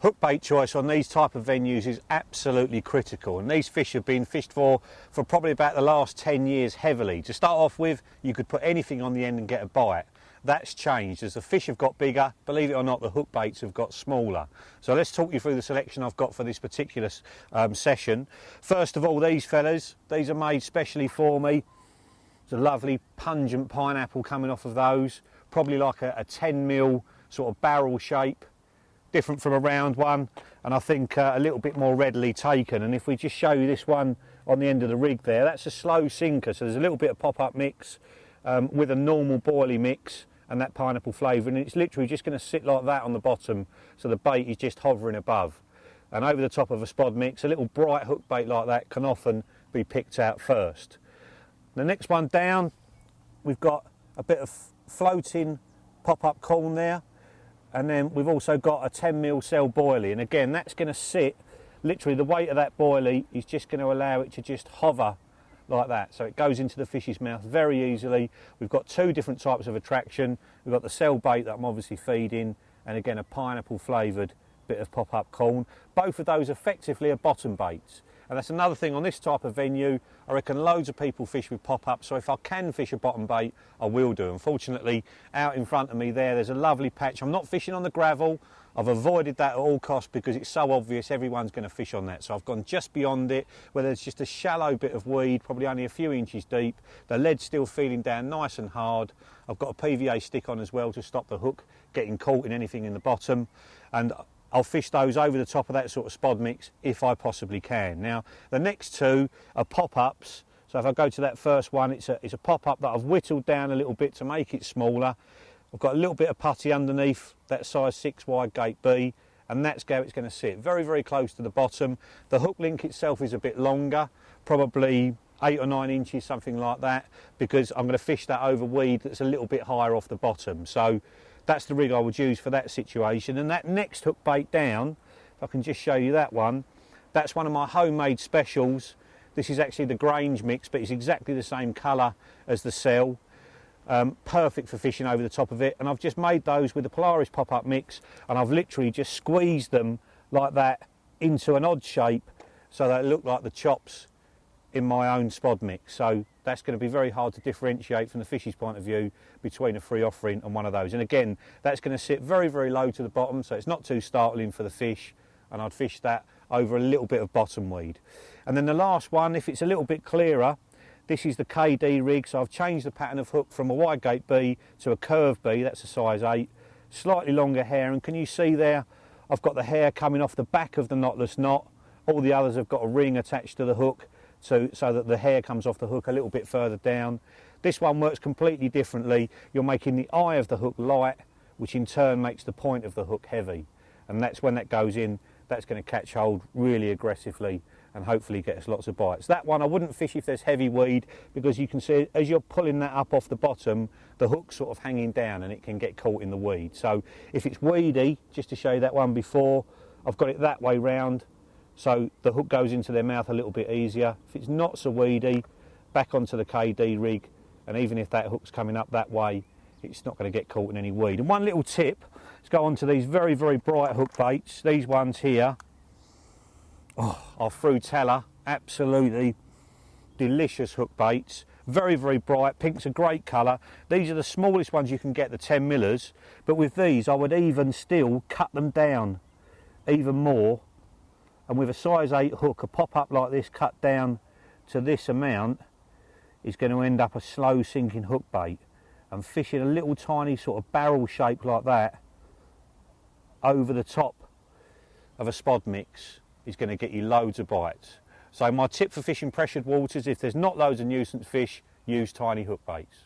hook bait choice on these type of venues is absolutely critical, and these fish have been fished for probably about the last 10 years heavily. To start off with, you could put anything on the end and get a bite. That's changed. As the fish have got bigger, believe it or not, the hook baits have got smaller. So let's talk you through the selection I've got for this particular session. First of all, these fellas, these are made specially for me. There's a lovely pungent pineapple coming off of those, probably like a 10mm sort of barrel shape, different from a round one, and I think a little bit more readily taken. And if we just show you this one on the end of the rig there, that's a slow sinker, so there's a little bit of pop-up mix with a normal boilie mix and that pineapple flavour, and it's literally just going to sit like that on the bottom, so the bait is just hovering above. And over the top of a spod mix, a little bright hook bait like that can often be picked out first. The next one down, we've got a bit of floating pop-up corn there, and then we've also got a 10 Mil Sail Boilie, and again that's going to sit, literally the weight of that boilie is just going to allow it to just hover like that, so it goes into the fish's mouth very easily. We've got two different types of attraction. We've got the sail bait that I'm obviously feeding, and again a pineapple flavoured bit of pop-up corn. Both of those effectively are bottom baits, and that's another thing on this type of venue. I reckon loads of people fish with pop-up, so if I can fish a bottom bait, I will do. Unfortunately, out in front of me there's a lovely patch. I'm not fishing on the gravel. I've avoided that at all costs because it's so obvious everyone's going to fish on that. So I've gone just beyond it, where there's just a shallow bit of weed, probably only a few inches deep. The lead's still feeling down nice and hard. I've got a PVA stick on as well to stop the hook getting caught in anything in the bottom. And I'll fish those over the top of that sort of spod mix if I possibly can. Now, the next two are pop-ups. So if I go to that first one, it's a pop-up that I've whittled down a little bit to make it smaller. I've got a little bit of putty underneath that size 6 wide gate B, and that's how it's going to sit, very, very close to the bottom. The hook link itself is a bit longer, probably 8 or 9 inches, something like that, because I'm going to fish that over weed that's a little bit higher off the bottom. So that's the rig I would use for that situation. And that next hook bait down, if I can just show you that one, that's one of my homemade specials. This is actually the Grange mix, but it's exactly the same colour as the cell. Perfect for fishing over the top of it, and I've just made those with the Polaris pop-up mix, and I've literally just squeezed them like that into an odd shape so that it look like the chops in my own spod mix. So that's going to be very hard to differentiate from the fish's point of view between a free offering and one of those. And again, that's going to sit very, very low to the bottom, so it's not too startling for the fish, and I'd fish that over a little bit of bottom weed. And then the last one, if it's a little bit clearer, this is the KD rig, so I've changed the pattern of hook from a wide gate B to a curve B, that's a size 8, slightly longer hair, and can you see there, I've got the hair coming off the back of the knotless knot. All the others have got a ring attached to the hook, so that the hair comes off the hook a little bit further down. This one works completely differently. You're making the eye of the hook light, which in turn makes the point of the hook heavy, and that's when that goes in, that's going to catch hold really aggressively and hopefully get us lots of bites. That one I wouldn't fish if there's heavy weed, because you can see as you're pulling that up off the bottom, the hook's sort of hanging down and it can get caught in the weed. So if it's weedy, just to show you that one before, I've got it that way round, so the hook goes into their mouth a little bit easier. If it's not so weedy, back onto the KD rig, and even if that hook's coming up that way, it's not going to get caught in any weed. And one little tip, let's go on to these very, very bright hook baits. These ones here, are Frutella, absolutely delicious hook baits, very, very bright. Pink's a great colour. These are the smallest ones you can get, the 10 millers, but with these I would even still cut them down even more, and with a size 8 hook, a pop-up like this cut down to this amount is going to end up a slow sinking hook bait, and fishing a little tiny sort of barrel shape like that over the top of a spod mix is going to get you loads of bites. So my tip for fishing pressured waters, if there's not loads of nuisance fish, use tiny hook baits.